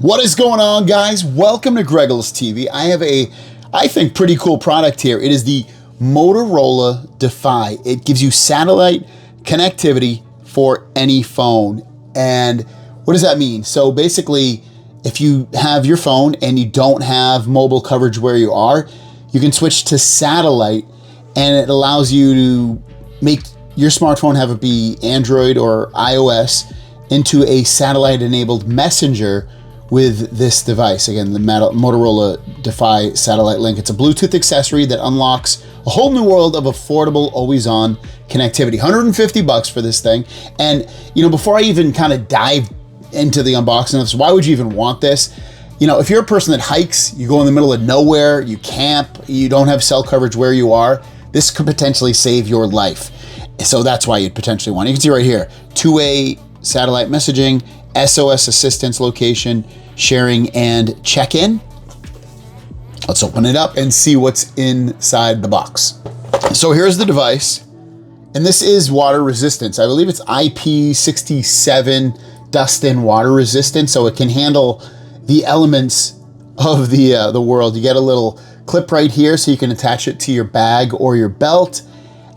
What is going on, guys? Welcome to Greggles TV. I have I think, pretty cool product here. It is the Motorola Defy. It gives you satellite connectivity for any phone. And what does that mean? So basically, if you have your phone and you don't have mobile coverage where you are, you can switch to satellite, and it allows you to make your smartphone, have it be Android or iOS, into a satellite-enabled messenger with this device. Again, the Motorola Defy Satellite Link. It's a Bluetooth accessory that unlocks a whole new world of affordable, always-on connectivity. 150 bucks for this thing. And, you know, before I even kind of dive into the unboxing of this, why would you even want this? You know, if you're a person that hikes, you go in the middle of nowhere, you camp, you don't have cell coverage where you are, this could potentially save your life. So that's why you'd potentially want it. You can see right here, two-way satellite messaging, SOS assistance, location sharing, and check-in. Let's open it up and see what's inside the box. So here's the device, and this is water resistance. I believe it's IP67 dust and water resistant, so it can handle the elements of the world. You get a little clip right here so you can attach it to your bag or your belt.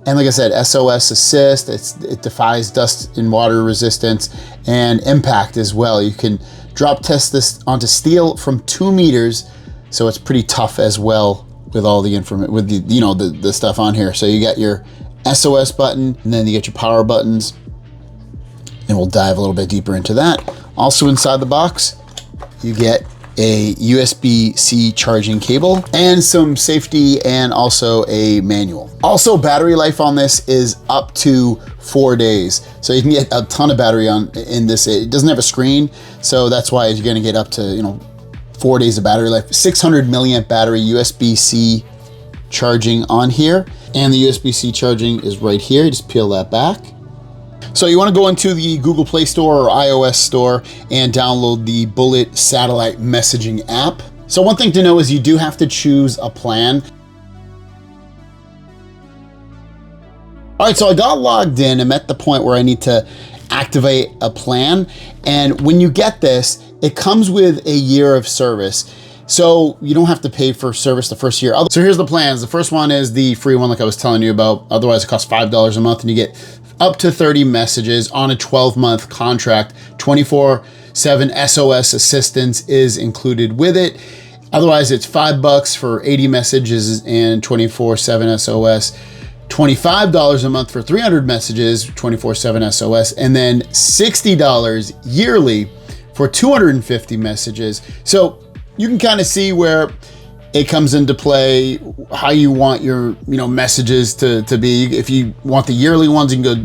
And like I said, SOS assist, it defies dust and water resistance and impact as well. You can drop test this onto steel from 2 meters, so it's pretty tough as well with all the information, with the stuff on here. So you got your SOS button, and then you get your power buttons, and we'll dive a little bit deeper into that. Also inside the box, you get a USB-C charging cable and some safety, and also a manual. Also, battery life on this is up to 4 days. So you can get a ton of battery in this. It doesn't have a screen, so that's why you're gonna get up to 4 days of battery life. 600 milliamp battery, USB-C charging on here. And the USB-C charging is right here. You just peel that back. So you want to go into the Google Play Store or iOS store and download the Bullet Satellite Messaging app. So one thing to know is you do have to choose a plan. All right, so I got logged in. I'm at the point where I need to activate a plan. And when you get this, it comes with a year of service. So you don't have to pay for service the first year. So here's the plans. The first one is the free one, like I was telling you about. Otherwise, it costs $5 a month, and you get up to 30 messages on a 12-month contract. 24/7 SOS assistance is included with it. Otherwise, it's $5 for 80 messages and 24/7 SOS. $25 a month for 300 messages, 24/7 SOS, and then $60 yearly for 250 messages. So you can kind of see where it comes into play, how you want your messages to be. If you want the yearly ones, you can go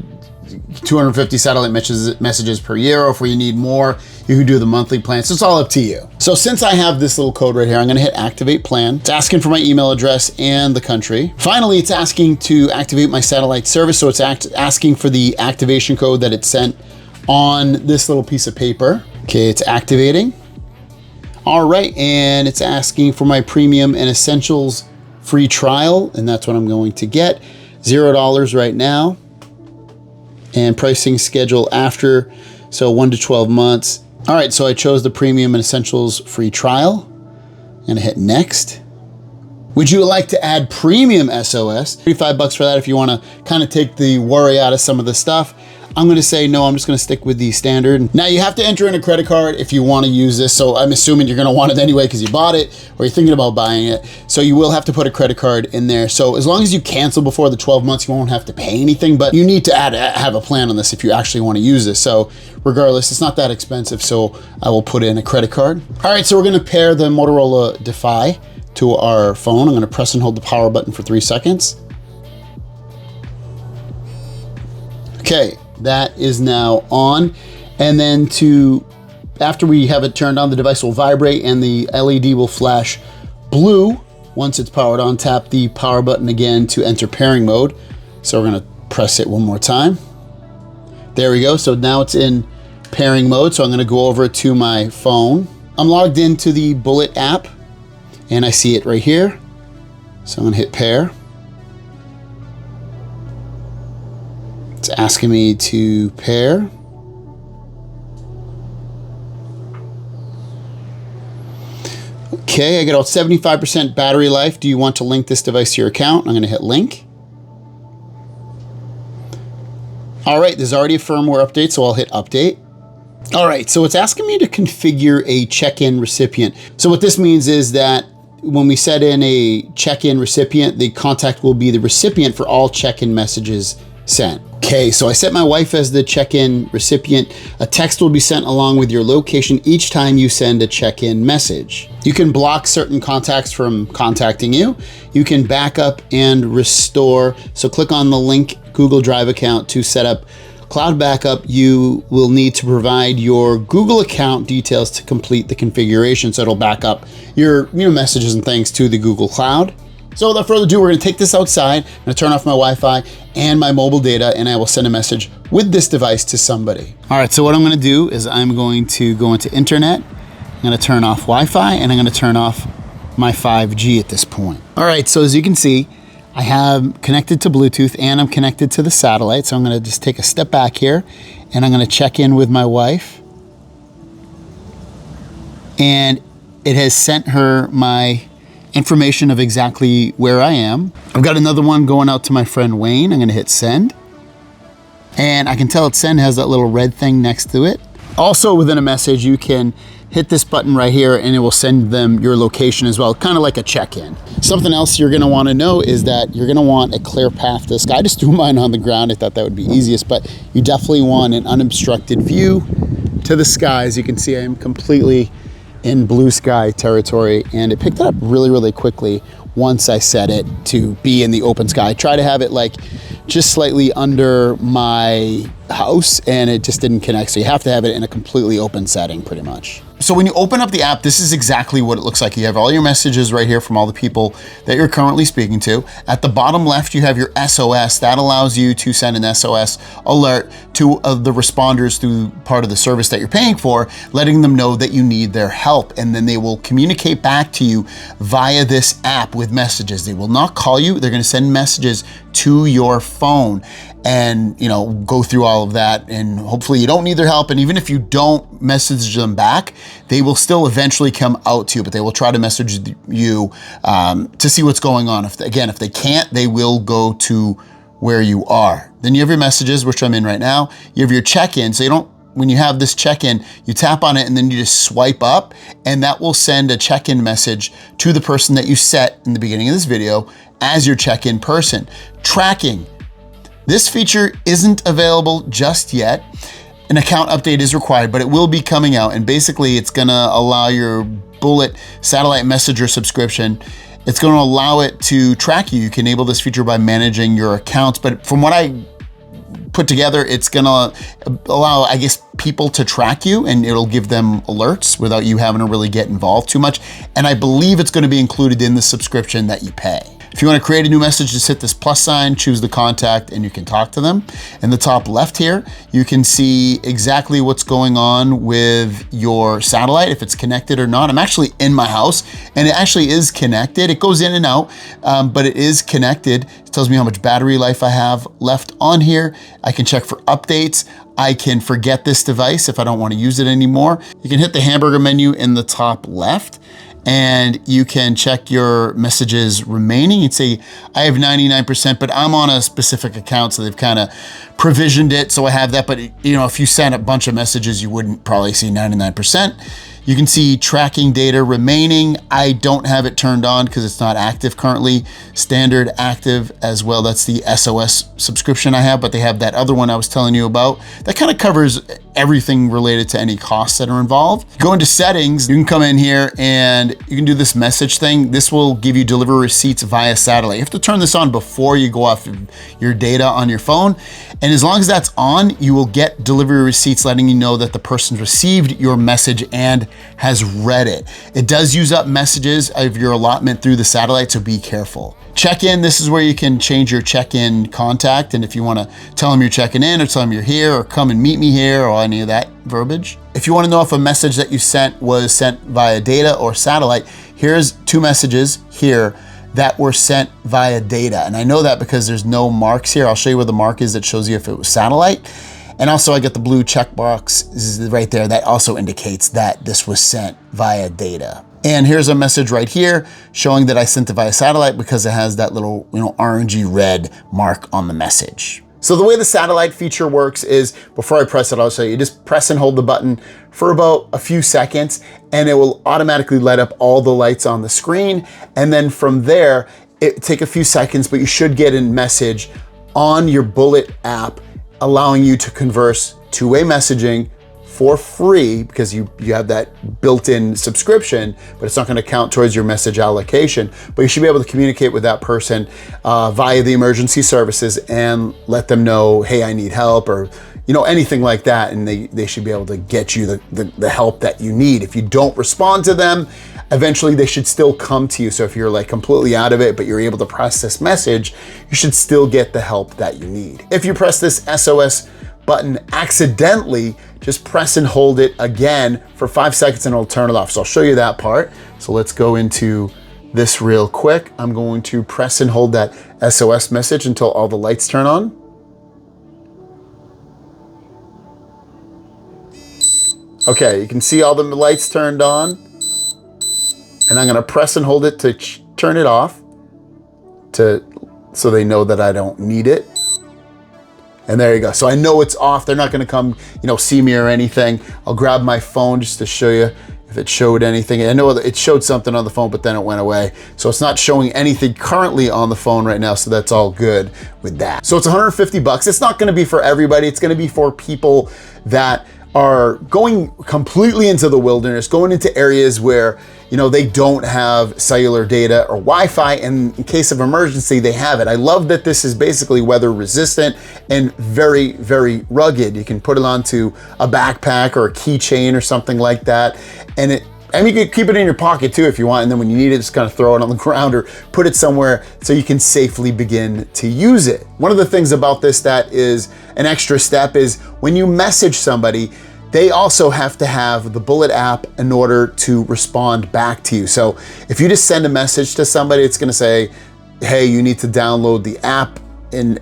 250 satellite messages per year, or if you need more, you can do the monthly plan. So it's all up to you. So since I have this little code right here, I'm gonna hit activate plan. It's asking for my email address and the country. Finally, it's asking to activate my satellite service. So it's asking for the activation code that it sent on this little piece of paper. Okay, it's activating. All right, and it's asking for my premium and essentials free trial, and that's what I'm going to get. $0 right now, and pricing schedule after, so 1 to 12 months. All right, so I chose the premium and essentials free trial. I'm gonna hit next. Would you like to add premium SOS? 35 bucks for that if you wanna kind of take the worry out of some of the stuff. I'm gonna say no, I'm just gonna stick with the standard. Now you have to enter in a credit card if you wanna use this, so I'm assuming you're gonna want it anyway because you bought it or you're thinking about buying it. So you will have to put a credit card in there. So as long as you cancel before the 12 months, you won't have to pay anything, but you need to have a plan on this if you actually wanna use this. So regardless, it's not that expensive, so I will put in a credit card. All right, so we're gonna pair the Motorola Defy to our phone. I'm gonna press and hold the power button for 3 seconds. Okay. That is now on. And then after we have it turned on, the device will vibrate and the LED will flash blue. Once it's powered on, tap the power button again to enter pairing mode. So we're gonna press it one more time. There we go, so now it's in pairing mode. So I'm gonna go over to my phone. I'm logged into the Bullet app and I see it right here. So I'm gonna hit pair. It's asking me to pair. Okay, I got about 75% battery life. Do you want to link this device to your account? I'm going to hit link. All right, there's already a firmware update, so I'll hit update. All right, so it's asking me to configure a check-in recipient. So what this means is that when we set in a check-in recipient, the contact will be the recipient for all check-in messages sent. Okay, so I set my wife as the check-in recipient. A text will be sent along with your location each time you send a check-in message. You can block certain contacts from contacting you. You can back up and restore. So click on the link Google Drive account to set up cloud backup. You will need to provide your Google account details to complete the configuration. So it'll back up your messages and things to the Google Cloud. So without further ado, we're gonna take this outside. I'm gonna turn off my Wi-Fi and my mobile data, and I will send a message with this device to somebody. All right, so what I'm gonna do is I'm going to go into internet. I'm gonna turn off Wi-Fi, and I'm gonna turn off my 5G at this point. All right, so as you can see, I have connected to Bluetooth and I'm connected to the satellite. So I'm gonna just take a step back here, and I'm gonna check in with my wife. And it has sent her my information of exactly where I am. I've got another one going out to my friend Wayne. I'm gonna hit send. And I can tell it's send has that little red thing next to it. Also within a message, you can hit this button right here and it will send them your location as well, kind of like a check-in. Something else you're gonna wanna know is that you're gonna want a clear path to the sky. I just threw mine on the ground. I thought that would be easiest, but you definitely want an unobstructed view to the sky. As you can see, I am completely in blue sky territory, and it picked it up really, really quickly once I set it to be in the open sky. I try to have it like just slightly under my house, and it just didn't connect. So you have to have it in a completely open setting pretty much. So when you open up the app, this is exactly what it looks like. You have all your messages right here from all the people that you're currently speaking to. At the bottom left, you have your SOS. That allows you to send an SOS alert to the responders through part of the service that you're paying for, letting them know that you need their help. And then they will communicate back to you via this app with messages. They will not call you. They're gonna send messages to your phone and go through all of that, and hopefully you don't need their help. And even if you don't message them back, they will still eventually come out to you, but they will try to message you to see what's going on. If they can't, they will go to where you are. Then you have your messages, which I'm in right now. You have your check-in. So when you have this check-in, you tap on it and then you just swipe up, and that will send a check-in message to the person that you set in the beginning of this video as your check-in person. Tracking. This feature isn't available just yet. An account update is required, but it will be coming out, and basically it's gonna allow your Bullet satellite messenger subscription. It's gonna allow it to track you. You can enable this feature by managing your accounts, but from what I put together, it's gonna allow, I guess, people to track you, and it'll give them alerts without you having to really get involved too much. And I believe it's gonna be included in the subscription that you pay. If you want to create a new message, just hit this plus sign, choose the contact, and you can talk to them. In the top left here, you can see exactly what's going on with your satellite, if it's connected or not. I'm actually in my house, and it actually is connected. It goes in and out, but it is connected. It tells me how much battery life I have left on here. I can check for updates. I can forget this device if I don't want to use it anymore. You can hit the hamburger menu in the top left, and you can check your messages remaining. You'd say, I have 99%, but I'm on a specific account, so they've kind of provisioned it, so I have that. But if you send a bunch of messages, you wouldn't probably see 99%. You can see tracking data remaining. I don't have it turned on because it's not active currently. Standard active as well. That's the SOS subscription I have, but they have that other one I was telling you about. That kind of covers everything related to any costs that are involved. Go into settings, you can come in here and you can do this message thing. This will give you delivery receipts via satellite. You have to turn this on before you go off your data on your phone. And as long as that's on, you will get delivery receipts letting you know that the person received your message and has read it. It does use up messages of your allotment through the satellite, so be careful. Check-in, this is where you can change your check-in contact, and if you want to tell them you're checking in or tell them you're here or come and meet me here or any of that verbiage. If you want to know if a message that you sent was sent via data or satellite, here's two messages here that were sent via data. And I know that because there's no marks here. I'll show you where the mark is that shows you if it was satellite. And also I get the blue checkbox right there that also indicates that this was sent via data. And here's a message right here showing that I sent it via satellite because it has that little, orangey red mark on the message. So the way the satellite feature works is, before I press it, I'll show you, just press and hold the button for about a few seconds and it will automatically light up all the lights on the screen. And then from there, it take a few seconds, but you should get a message on your Bullet app allowing you to converse two-way messaging for free, because you have that built-in subscription, but it's not going to count towards your message allocation. But you should be able to communicate with that person via the emergency services and let them know, hey, I need help, or anything like that, and they should be able to get you the help that you need. If you don't respond to them, eventually they should still come to you. So if you're like completely out of it, but you're able to press this message, you should still get the help that you need. If you press this SOS button accidentally, just press and hold it again for 5 seconds and it'll turn it off. So I'll show you that part. So let's go into this real quick. I'm going to press and hold that SOS message until all the lights turn on. Okay, you can see all the lights turned on. And I'm gonna press and hold it to turn it off so they know that I don't need it. And there you go. So I know it's off. They're not gonna come, see me or anything. I'll grab my phone just to show you if it showed anything. I know that it showed something on the phone, but then it went away. So it's not showing anything currently on the phone right now. So that's all good with that. So it's 150 bucks. It's not gonna be for everybody. It's gonna be for people that are going completely into the wilderness, going into areas where they don't have cellular data or Wi-Fi, and in case of emergency, they have it. I love that this is basically weather resistant and very, very rugged. You can put it onto a backpack or a keychain or something like that. And you can keep it in your pocket too if you want, and then when you need it, just kind of throw it on the ground or put it somewhere so you can safely begin to use it. One of the things about this that is an extra step is when you message somebody, they also have to have the Bullet app in order to respond back to you. So if you just send a message to somebody, it's gonna say, hey, you need to download the app, and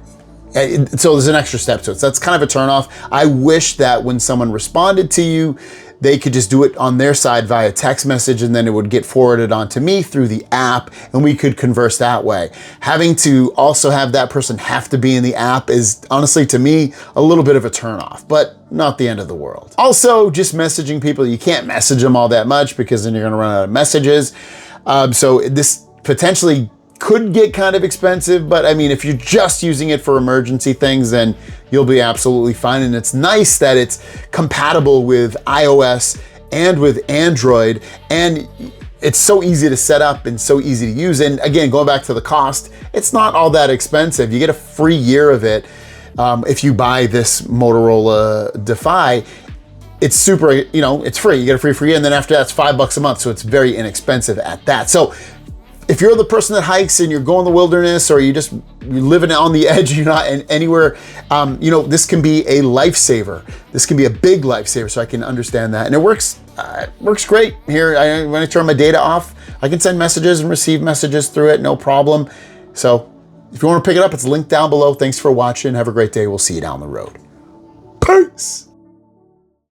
so there's an extra step to it. So that's kind of a turnoff. I wish that when someone responded to you, they could just do it on their side via text message, and then it would get forwarded onto me through the app, and we could converse that way. Having to also have that person have to be in the app is honestly, to me, a little bit of a turnoff, but not the end of the world. Also, just messaging people, you can't message them all that much because then you're gonna run out of messages. So this potentially could get kind of expensive, but I mean, if you're just using it for emergency things, then you'll be absolutely fine. And it's nice that it's compatible with iOS and with Android, and it's so easy to set up and so easy to use. And again, going back to the cost, it's not all that expensive. You get a free year of it if you buy this Motorola Defy. It's super, it's free. You get a free year, and then after that, it's $5 a month. So it's very inexpensive at that. So if you're the person that hikes and you're going to the wilderness, or you're living on the edge, you're not anywhere, this can be a lifesaver. This can be a big lifesaver, so I can understand that. And it works great here. When I turn my data off, I can send messages and receive messages through it, no problem. So if you want to pick it up, it's linked down below. Thanks for watching. Have a great day. We'll see you down the road. Peace.